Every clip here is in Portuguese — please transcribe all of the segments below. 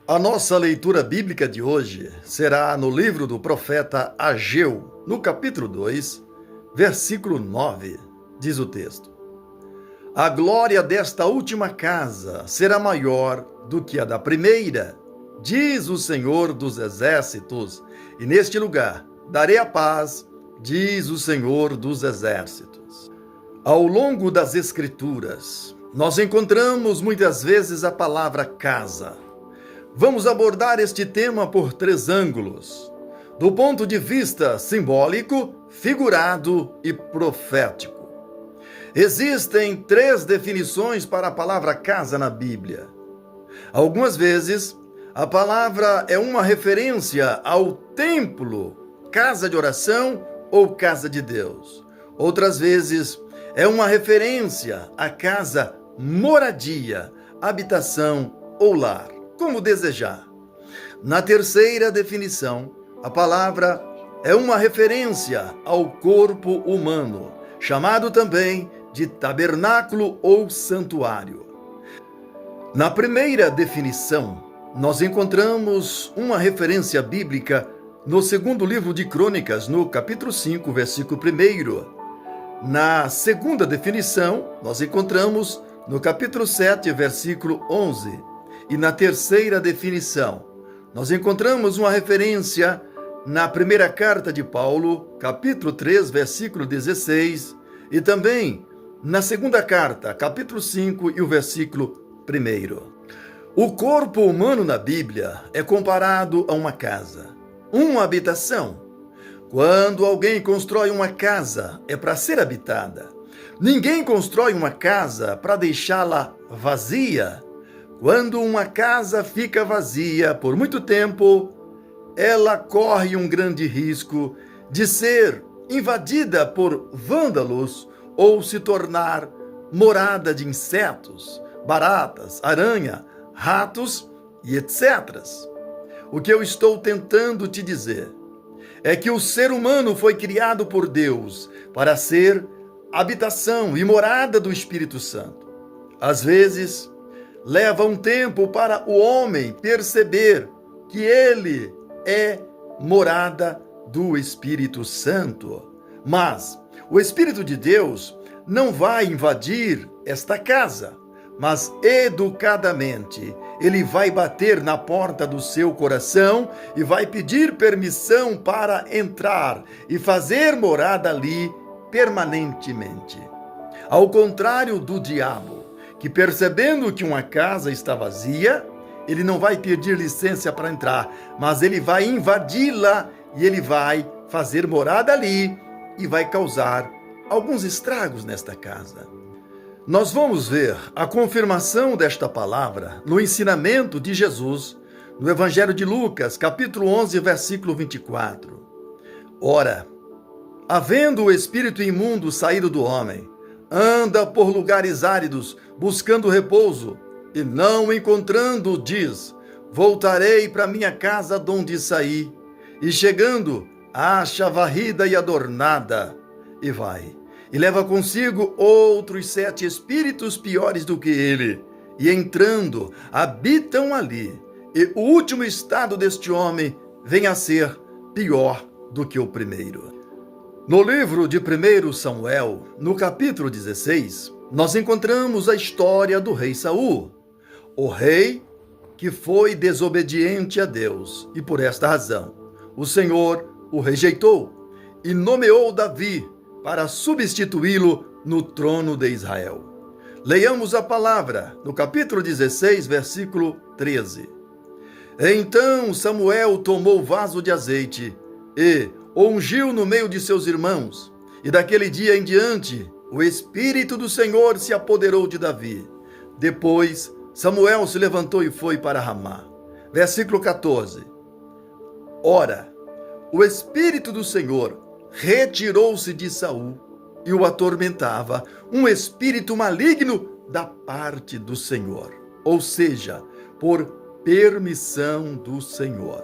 A nossa leitura bíblica de hoje será no livro do profeta Ageu, no capítulo 2, versículo 9, diz o texto: A glória desta última casa será maior do que a da primeira, diz o Senhor dos Exércitos, e neste lugar darei a paz, diz o Senhor dos Exércitos. Ao longo das Escrituras, nós encontramos muitas vezes a palavra casa. Vamos abordar este tema por três ângulos: do ponto de vista simbólico, figurado e profético. Existem três definições para a palavra casa na Bíblia. Algumas vezes, a palavra é uma referência ao templo, casa de oração ou casa de Deus. Outras vezes, é uma referência à casa moradia, habitação ou lar, como desejar. Na terceira definição, a palavra é uma referência ao corpo humano, chamado também de tabernáculo ou santuário. Na primeira definição, nós encontramos uma referência bíblica no segundo livro de Crônicas, no capítulo 5, versículo 1. Na segunda definição, nós encontramos no capítulo 7, versículo 11. E na terceira definição, nós encontramos uma referência na primeira carta de Paulo, capítulo 3, versículo 16, e também na segunda carta, capítulo 5 e o versículo 1. O corpo humano na Bíblia é comparado a uma casa, uma habitação. Quando alguém constrói uma casa, é para ser habitada. Ninguém constrói uma casa para deixá-la vazia. Quando uma casa fica vazia por muito tempo, ela corre um grande risco de ser invadida por vândalos ou se tornar morada de insetos, baratas, aranha, ratos e etc. O que eu estou tentando te dizer é que o ser humano foi criado por Deus para ser habitação e morada do Espírito Santo. Às vezes, leva um tempo para o homem perceber que ele é morada do Espírito Santo. Mas o Espírito de Deus não vai invadir esta casa, mas educadamente ele vai bater na porta do seu coração e vai pedir permissão para entrar e fazer morada ali permanentemente. Ao contrário do diabo, que percebendo que uma casa está vazia, ele não vai pedir licença para entrar, mas ele vai invadi-la e ele vai fazer morada ali e vai causar alguns estragos nesta casa. Nós vamos ver a confirmação desta palavra no ensinamento de Jesus, no Evangelho de Lucas, capítulo 11, versículo 24. Ora, havendo o espírito imundo saído do homem, anda por lugares áridos, buscando repouso, e não encontrando, diz: voltarei para minha casa de onde saí. E chegando, acha varrida e adornada, e vai. E leva consigo outros 7 espíritos piores do que ele, e entrando, habitam ali. E o último estado deste homem vem a ser pior do que o primeiro. No livro de 1 Samuel, no capítulo 16, nós encontramos a história do rei Saul, o rei que foi desobediente a Deus, e por esta razão o Senhor o rejeitou e nomeou Davi para substituí-lo no trono de Israel. Leiamos a palavra no capítulo 16, versículo 13. Então Samuel tomou o vaso de azeite e o ungiu no meio de seus irmãos, e daquele dia em diante o Espírito do Senhor se apoderou de Davi. Depois Samuel se levantou e foi para Ramá. Versículo 14. Ora, o Espírito do Senhor retirou-se de Saul e o atormentava um espírito maligno da parte do Senhor, ou seja, por permissão do Senhor.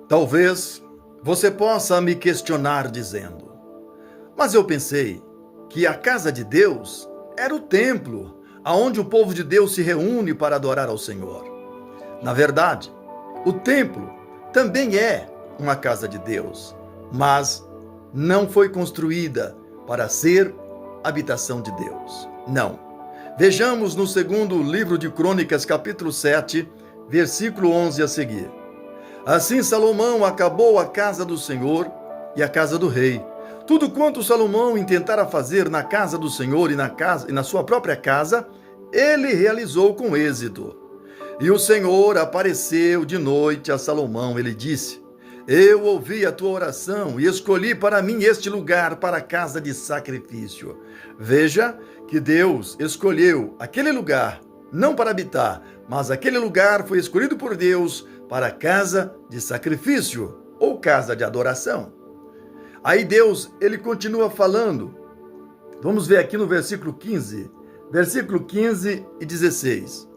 Talvez você possa me questionar dizendo: mas eu pensei que a casa de Deus era o templo, aonde o povo de Deus se reúne para adorar ao Senhor. Na verdade, o templo também é uma casa de Deus, mas não foi construída para ser habitação de Deus. Não. Vejamos no segundo livro de Crônicas, capítulo 7, versículo 11 a seguir. Assim Salomão acabou a casa do Senhor e a casa do rei. Tudo quanto Salomão intentara fazer na casa do Senhor e na sua própria casa, ele realizou com êxito. E o Senhor apareceu de noite a Salomão. Ele disse: Eu ouvi a tua oração e escolhi para mim este lugar para a casa de sacrifício. Veja que Deus escolheu aquele lugar, não para habitar, mas aquele lugar foi escolhido por Deus para a casa de sacrifício ou casa de adoração. Aí Deus, ele continua falando. Vamos ver aqui no versículo 15 e 16.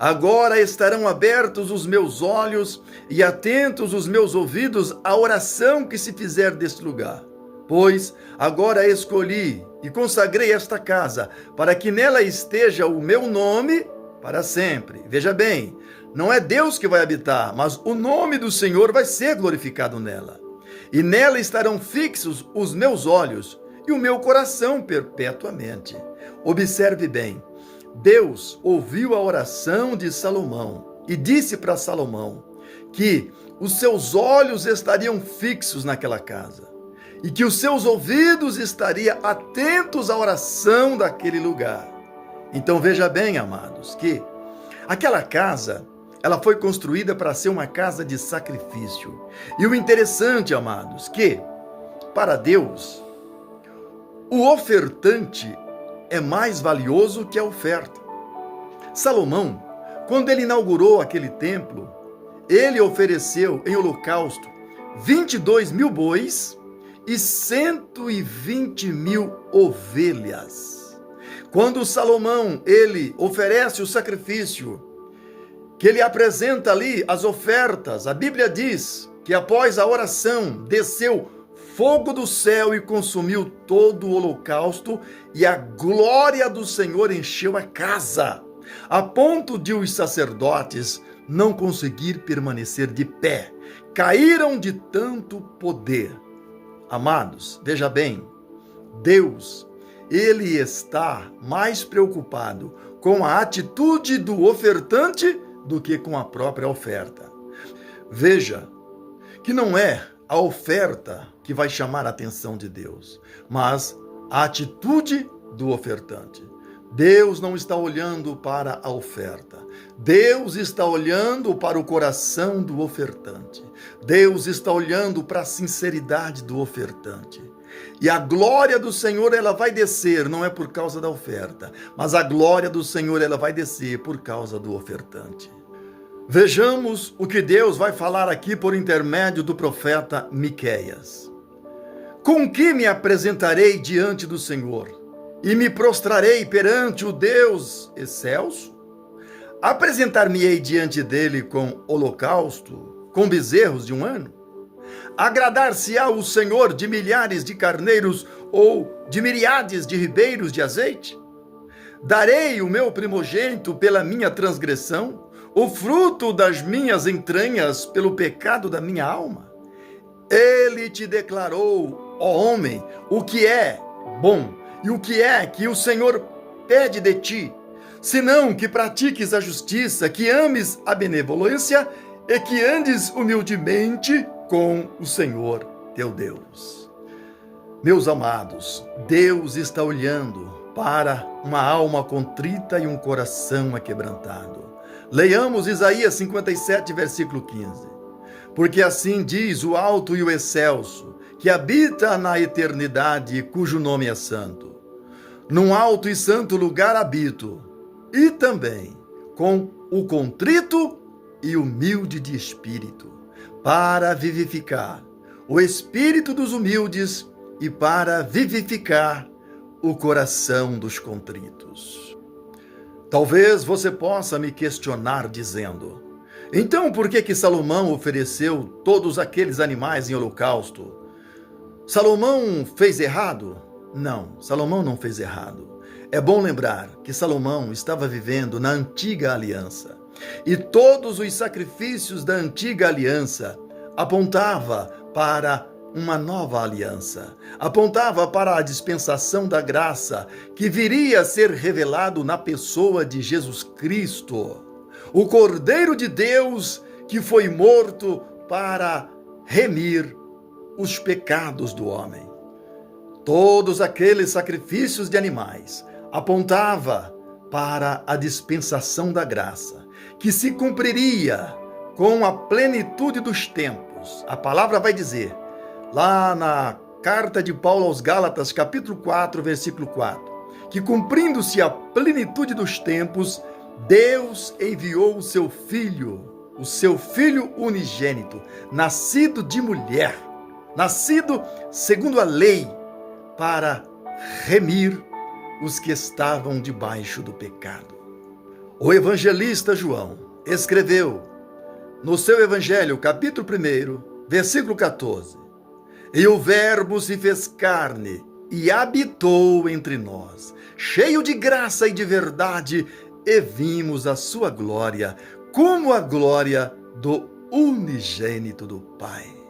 Agora estarão abertos os meus olhos e atentos os meus ouvidos à oração que se fizer deste lugar. Pois agora escolhi e consagrei esta casa, para que nela esteja o meu nome para sempre. Veja bem, não é Deus que vai habitar, mas o nome do Senhor vai ser glorificado nela. E nela estarão fixos os meus olhos e o meu coração perpetuamente. Observe bem. Deus ouviu a oração de Salomão e disse para Salomão que os seus olhos estariam fixos naquela casa e que os seus ouvidos estariam atentos à oração daquele lugar. Então veja bem, amados, que aquela casa, ela foi construída para ser uma casa de sacrifício. E o interessante, amados, que para Deus, o ofertante é mais valioso que a oferta. Salomão, quando ele inaugurou aquele templo, ele ofereceu em holocausto 22 mil bois e 120 mil ovelhas. Quando Salomão, ele oferece o sacrifício, que ele apresenta ali as ofertas, a Bíblia diz que após a oração desceu fogo do céu e consumiu todo o holocausto, e a glória do Senhor encheu a casa, a ponto de os sacerdotes não conseguir permanecer de pé. Caíram de tanto poder. Amados, veja bem, Deus, ele está mais preocupado com a atitude do ofertante do que com a própria oferta. Veja que não é a oferta que vai chamar a atenção de Deus, mas a atitude do ofertante. Deus não está olhando para a oferta. Deus está olhando para o coração do ofertante. Deus está olhando para a sinceridade do ofertante. E a glória do Senhor, ela vai descer, não é por causa da oferta, mas a glória do Senhor, ela vai descer por causa do ofertante. Vejamos o que Deus vai falar aqui por intermédio do profeta Miqueias. Com que me apresentarei diante do Senhor e me prostrarei perante o Deus excelso? Apresentar-me-ei diante dele com holocausto, com bezerros de um ano? Agradar-se-á o Senhor de milhares de carneiros ou de miríades de ribeiros de azeite? Darei o meu primogênito pela minha transgressão, o fruto das minhas entranhas pelo pecado da minha alma? Ele te declarou, ó homem, o que é bom e o que é que o Senhor pede de ti, senão que pratiques a justiça, que ames a benevolência e que andes humildemente com o Senhor teu Deus. Meus amados, Deus está olhando para uma alma contrita e um coração aquebrantado. Leiamos Isaías 57, versículo 15. Porque assim diz o alto e o excelso, que habita na eternidade, cujo nome é santo. Num alto e santo lugar habito, e também com o contrito e humilde de espírito, para vivificar o espírito dos humildes e para vivificar o coração dos contritos. Talvez você possa me questionar dizendo: então por que Salomão ofereceu todos aqueles animais em holocausto? Salomão fez errado? Não, Salomão não fez errado. É bom lembrar que Salomão estava vivendo na antiga aliança. E todos os sacrifícios da antiga aliança apontava para uma nova aliança, apontava para a dispensação da graça que viria a ser revelado na pessoa de Jesus Cristo, o Cordeiro de Deus que foi morto para remir os pecados do homem. Todos aqueles sacrifícios de animais apontava para a dispensação da graça, que se cumpriria com a plenitude dos tempos. A palavra vai dizer, lá na carta de Paulo aos Gálatas, capítulo 4, versículo 4, que cumprindo-se a plenitude dos tempos, Deus enviou o seu Filho unigênito, nascido de mulher, nascido segundo a lei, para remir os que estavam debaixo do pecado. O evangelista João escreveu no seu evangelho, capítulo 1, versículo 14, e o Verbo se fez carne e habitou entre nós, cheio de graça e de verdade, e vimos a sua glória, como a glória do unigênito do Pai.